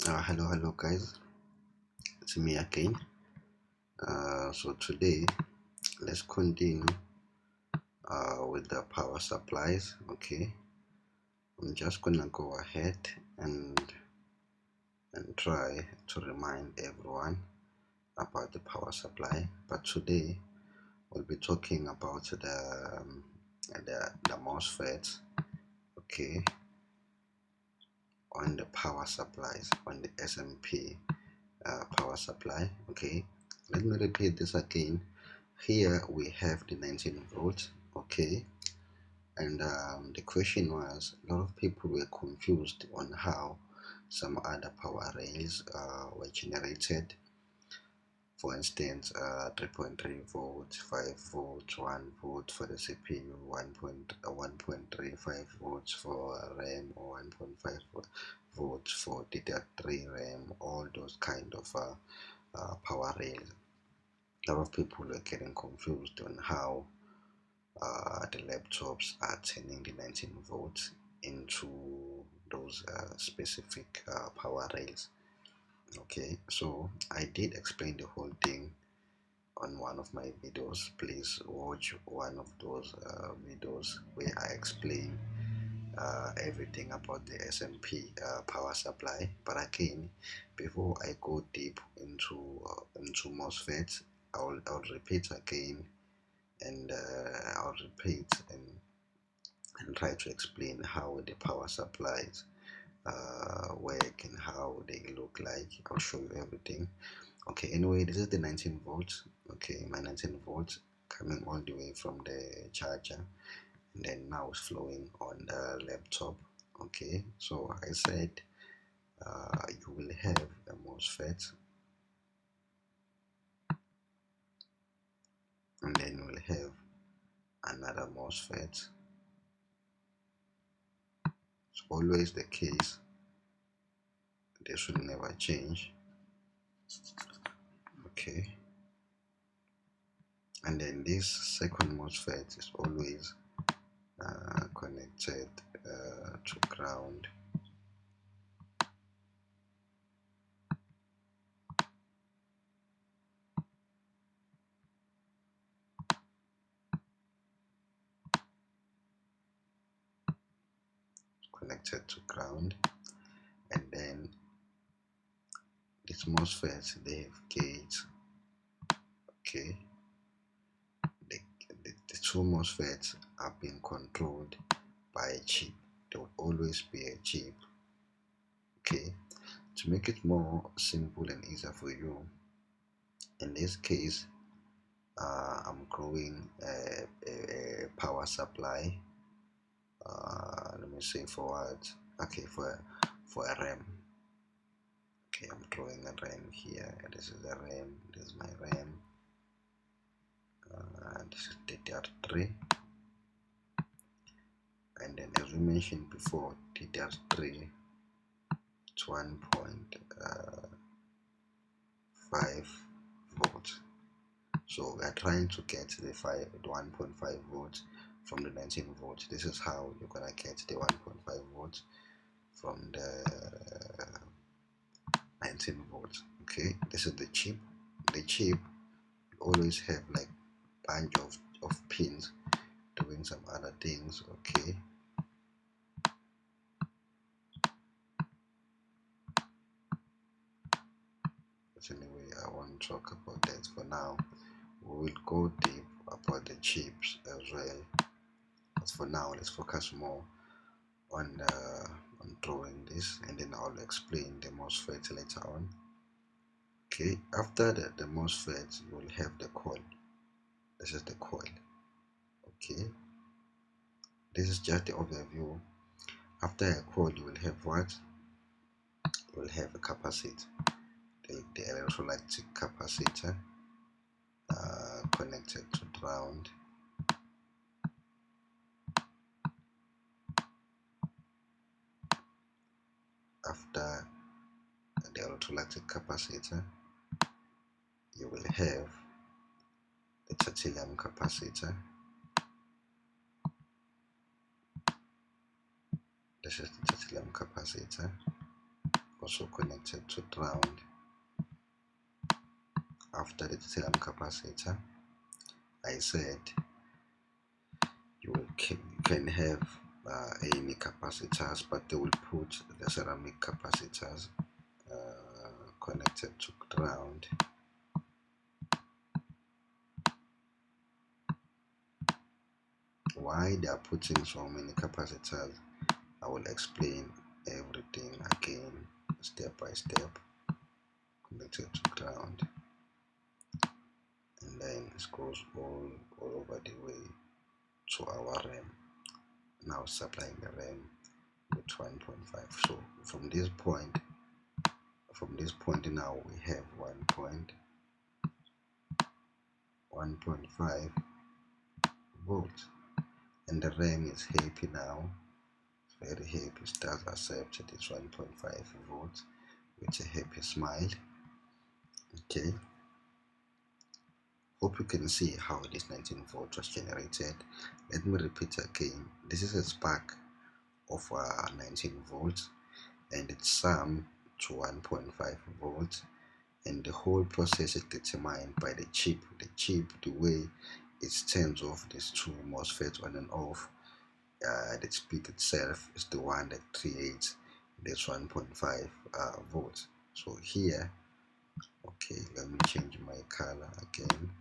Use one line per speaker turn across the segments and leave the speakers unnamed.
Hello guys, it's me again. So today let's continue with the power supplies. Okay, I'm just gonna go ahead and try to remind everyone about the power supply. But today we'll be talking about the Mosfets. Okay, on the power supplies on the SMP power supply. Okay, let me repeat this again. Here we have the 19 volts. Okay, and the question was, a lot of people were confused on how some other power rails were generated. For instance, 3.3 volts, 5 volts, 1 volt for the CPU, 1.35 volts for RAM, or 1.5 volts for DDR3 RAM, all those kind of power rails. A lot of people are getting confused on how the laptops are turning the 19 volts into those specific power rails. Okay, so I did explain the whole thing on one of my videos. Please watch one of those videos where I explain everything about the SMP power supply. But again, before I go deep into MOSFETs, I'll repeat again, and I'll repeat and try to explain how the power supplies work and how they look like. I'll show you everything. Okay, anyway, this is the 19 volts. Okay, my 19 volts coming all the way from the charger, and then now it's flowing on the laptop. Okay, so I said you will have a MOSFET, and then you will have another MOSFET. It's always the case. They should never change. Okay, and then this second MOSFET is always connected to ground. Connected to ground, and then these MOSFETs, they have gates. Okay, the two MOSFETs are being controlled by a chip. There will always be a chip. Okay, to make it more simple and easier for you, in this case I'm growing a power supply. Let me say for what? Okay, for a RAM. Okay, I'm drawing a RAM here. This is a RAM. This is my RAM. This is DDR3, and then as we mentioned before, DDR3 it's 1.5 volts. So we are trying to get the 1.5 volts from the 19 volts. This is how you're gonna get the 1.5 volts from the 19 volts. Okay, this is the chip. The chip always have like bunch of pins doing some other things. Okay, but anyway, I won't talk about that for now. We will go deep about the chips as well, but for now let's focus more on drawing this, and then I'll explain the MOSFET later on. Okay, after the MOSFET you will have the coil. This is the coil. Okay, this is just the overview. After a coil you will have what? You will have a capacitor, the electrolytic capacitor connected to ground. After the electrolytic capacitor you will have the titanium capacitor. This is the titanium capacitor also connected to ground. After the titanium capacitor, I said you can have any capacitors, but they will put the ceramic capacitors connected to ground. Why they are putting so many capacitors, I will explain everything again step by step. Connected to ground, and then it goes all over the way to our RAM. Now supplying the RAM with 1.5. So from this point now we have 1.5 volts, and the RAM is happy now. It's very happy. It does accept it is 1.5 volts with a happy smile. Okay, hope you can see how this 19 volt was generated. Let me repeat again. This is a spark of 19 volts, and it's summed to 1.5 volts, and the whole process is determined by the chip. The way it turns off these two MOSFETs on and off, the chip itself is the one that creates this 1.5 volts. So here, okay, let me change my color again.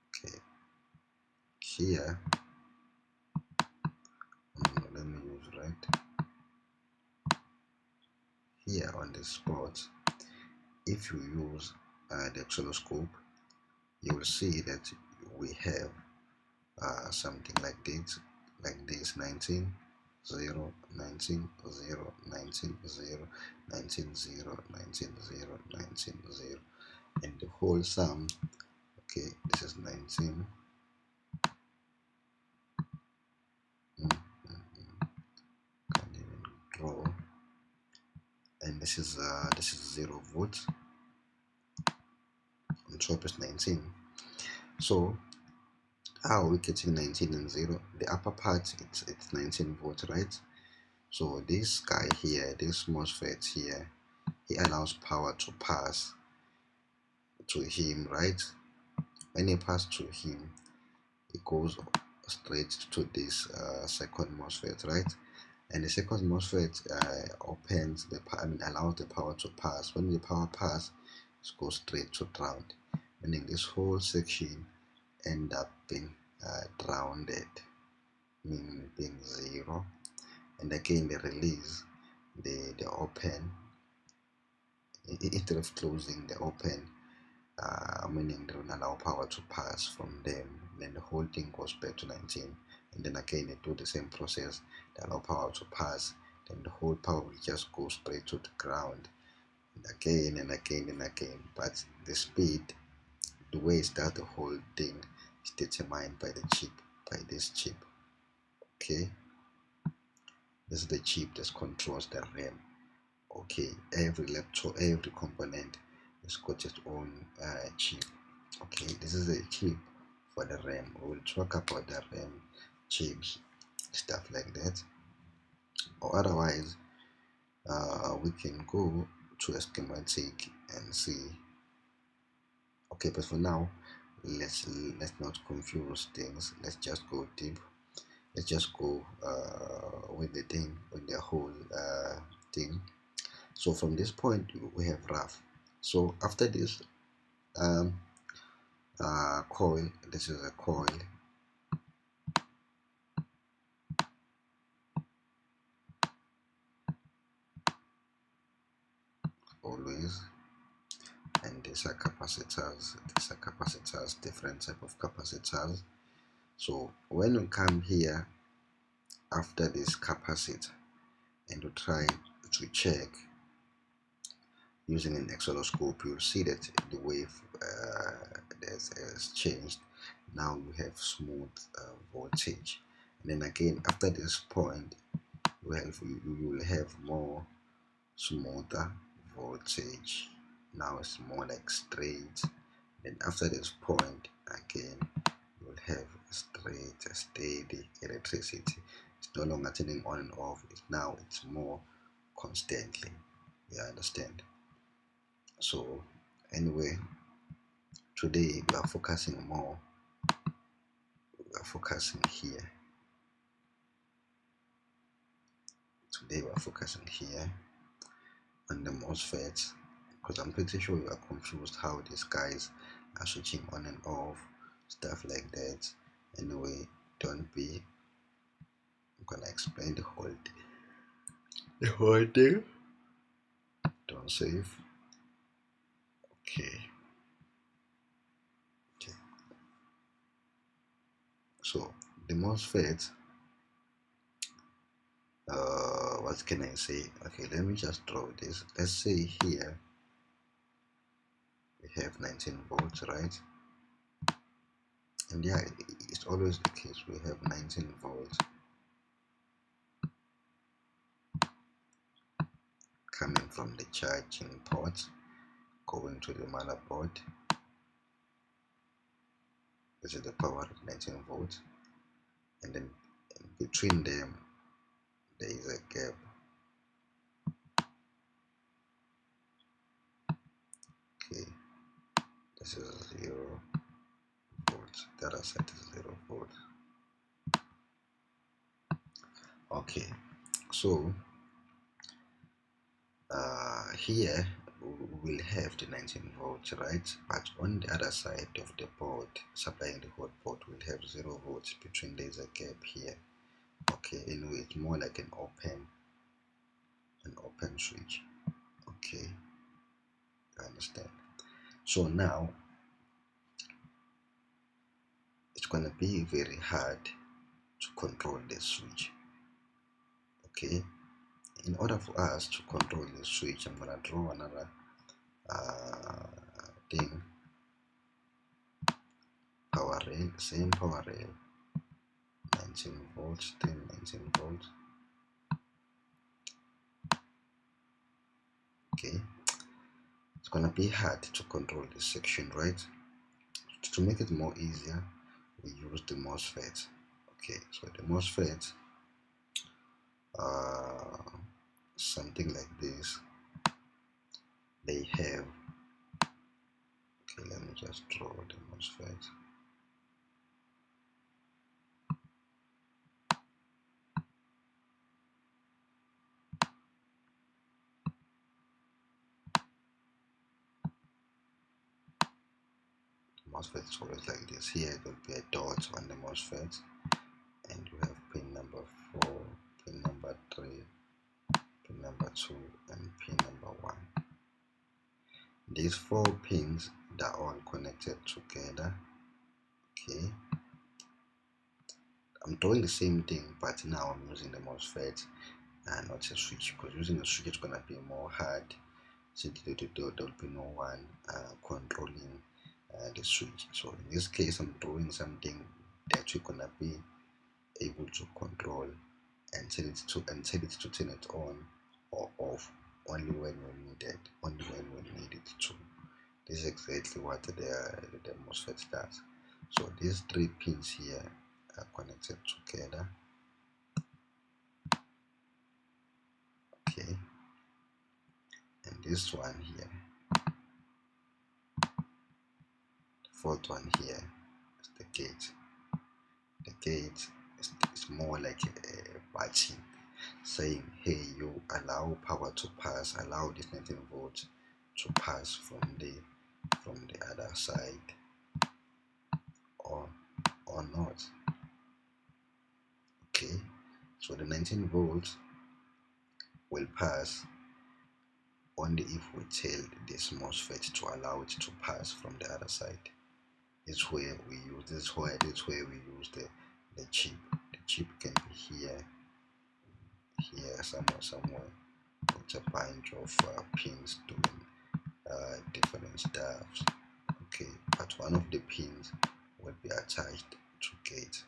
Okay, here, let me use red. Here on the spot, if you use the oscilloscope, you will see that we have something like this 19 0 19 0 19 0 19 0 19 0 19 0, and the whole sum. Okay, this is 19. Can't even draw. And this is 0 volts. On top is 19. So how are we getting 19 and 0? The upper part, it's 19 volts, right? So this guy here, this MOSFET here, he allows power to pass to him, right? When it passes to him, it goes straight to this second MOSFET, right? And the second MOSFET opens the allows the power to pass. When the power passes, it goes straight to ground, meaning this whole section end up being grounded, meaning being 0. And again, the release, the open, instead of closing the open, meaning they don't allow power to pass from them, then the whole thing goes back to 19. And then again, they do the same process, they allow power to pass, then the whole power will just go straight to the ground, and again and again and again. But the speed, the way it starts, the whole thing is determined by the chip, by this chip. Okay, this is the chip that controls the RAM. Okay, every laptop, every component has got its own chip. Okay, this is a chip for the RAM. We'll talk about the RAM chips, stuff like that. Or otherwise, we can go to a schematic and see. Okay, but for now, let's not confuse things. Let's just go deep. Let's just go with the thing, with the whole thing. So from this point, we have rough. So after this coil, this is a coil. Always. And these are capacitors, different type of capacitors. So when you come here after this capacitor and you try to check using an oscilloscope, you'll see that the wave has changed. Now you have smooth voltage, and then again after this point you will have more smoother voltage. Now it's more like straight. Then after this point again, you will have straight, steady electricity. It's no longer turning on and off. It's more constantly. You understand? So anyway, today we are focusing more. We are focusing here. Today we are focusing here on the MOSFETs, because I'm pretty sure you are confused how these guys are switching on and off, stuff like that. Anyway, don't be. I'm gonna explain the whole thing. Don't save. Okay. Okay. So the MOSFET. What can I say? Okay, let me just draw this. Let's say here we have 19 volts, right? And yeah, it's always the case. We have 19 volts coming from the charging port, going to the motherboard. This is the power at 19 volts, and then between them there is a gap. Okay, this is 0 volts. The other side is 0 volts. Okay, so here we will have the 19 volts, right? But on the other side of the board, supplying the hot port, will have 0 volts. Between there is a gap here. Okay, anyway, it's more like an open switch. Okay, you understand? So now it's gonna be very hard to control the switch. Okay, in order for us to control the switch, I'm gonna draw another thing. Power rail, same power rail, 19 volts, still 19 volts. Okay, it's gonna be hard to control this section, right? To make it more easier, we use the MOSFET. Okay, so the MOSFET, something like this. They have. Okay, let me just draw the MOSFET. MOSFET is always like this. Here it will be a dot on the MOSFET, and you have pin number 4, pin number 3, pin number 2, and pin number 1. These 4 pins are all connected together. Okay, I'm doing the same thing, but now I'm using the MOSFET and not a switch, because using a switch is gonna be more hard. Since there will be no one controlling the switch. So in this case, I'm drawing something that you're gonna be able to control and tell it to turn it on or off only when we need it, only when we need it to. This is exactly what the MOSFET does. So these 3 pins here are connected together. Okay, and this one here, the 4th one here, is the gate. The gate is more like a button saying, hey, you allow power to pass, allow this 19 volts to pass from the other side, or not. Okay, so the 19 volts will pass only if we tell this MOSFET to allow it to pass from the other side. It's where we use the chip. The chip can be here somewhere with a bunch of pins doing different stuff. Okay, but one of the pins will be attached to gate.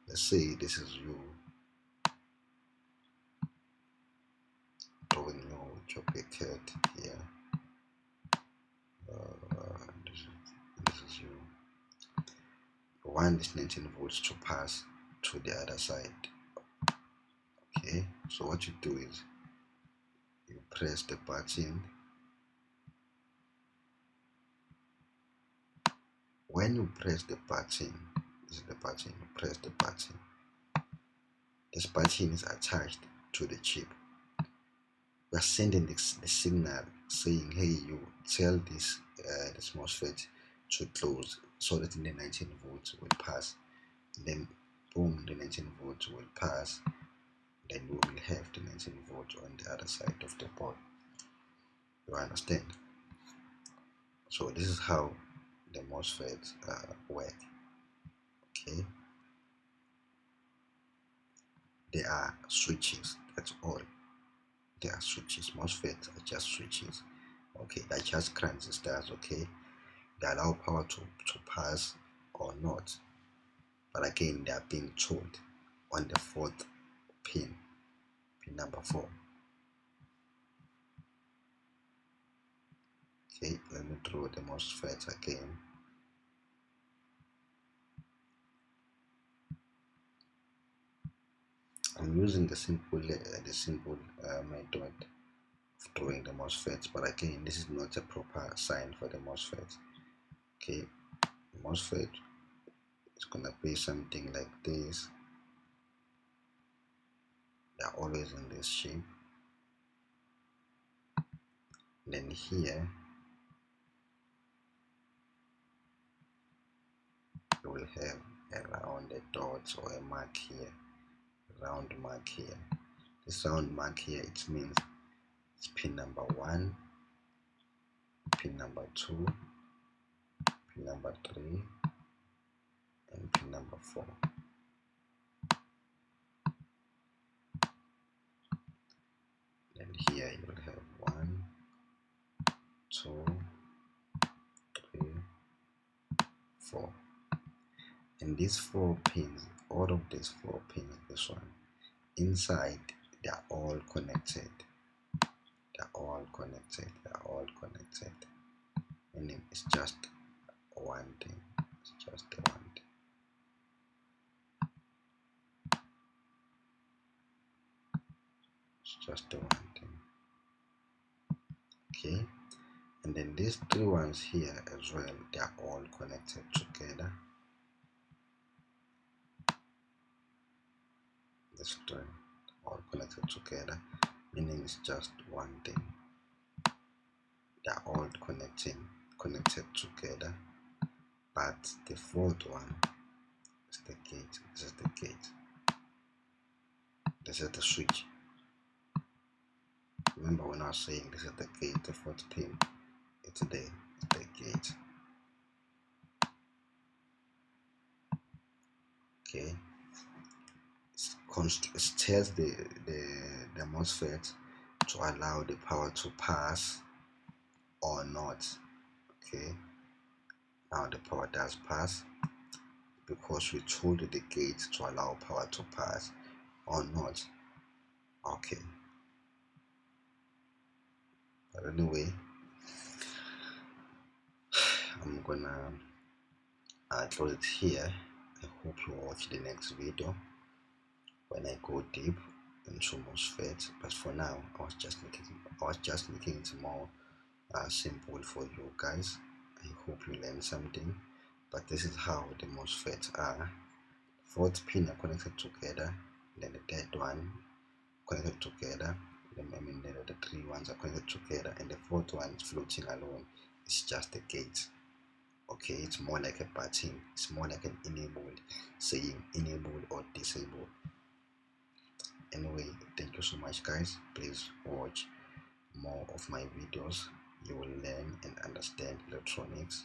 Let's say this is you drawing your picture here. This is you. You want this 19 volts to pass to the other side. Okay, so what you do is press the button. When you press the button, this is the button, you press the button. This button is attached to the chip. We are sending the signal saying, hey, you tell this Mosfet to close so that the 19 volts will pass. Then boom, the 19 volts will pass. Then we will have the 19 volts on the other side of the board. You understand? So this is how the MOSFETs work. Okay, they are switches, that's all. They are switches. MOSFETs are just switches. Okay, they're just transistors. Okay, they allow power to pass or not, but again they are being told on the fourth pin number 4. Okay, let me draw the MOSFET again. I'm using the simple method of drawing the MOSFETs, but again this is not a proper sign for the MOSFET. Okay, the MOSFET is gonna be something like this. They're always in this shape. Then here you will have a rounded dot or a mark here, round mark here. This round mark here, it means it's pin number 1, pin number 2, pin number 3, and pin number 4. Then here you will have 1, 2, 3, 4. And these 4 pins, all of these 4 pins, this one, inside, they are all connected. They're all connected. They're all connected. Meaning it's just one thing. It's just one thing. It's just the one thing. Okay. And then these 3 ones here as well, they are all connected together. This 3 all connected together, meaning it's just one thing. They are all connected together, but the 4th one is the gate. This is the gate. This is the switch. Remember when I was saying this is the gate, the 4th pin, it's the gate. Okay, it tells the MOSFET to allow the power to pass or not. Okay, now the power does pass because we told the gate to allow power to pass or not. Okay, but anyway, I'm gonna close it here. I hope you watch the next video when I go deep into MOSFET. But for now, I was just making it more simple for you guys. I hope you learned something. But this is how the MOSFETs are. 4th pin are connected together, then the 3rd one connected together. The 3 ones are connected together, and the 4th one is floating alone. It's just a gate. Okay, it's more like a button. It's more like an enable, saying enable or disable. Anyway, thank you so much, guys. Please watch more of my videos. You will learn and understand electronics.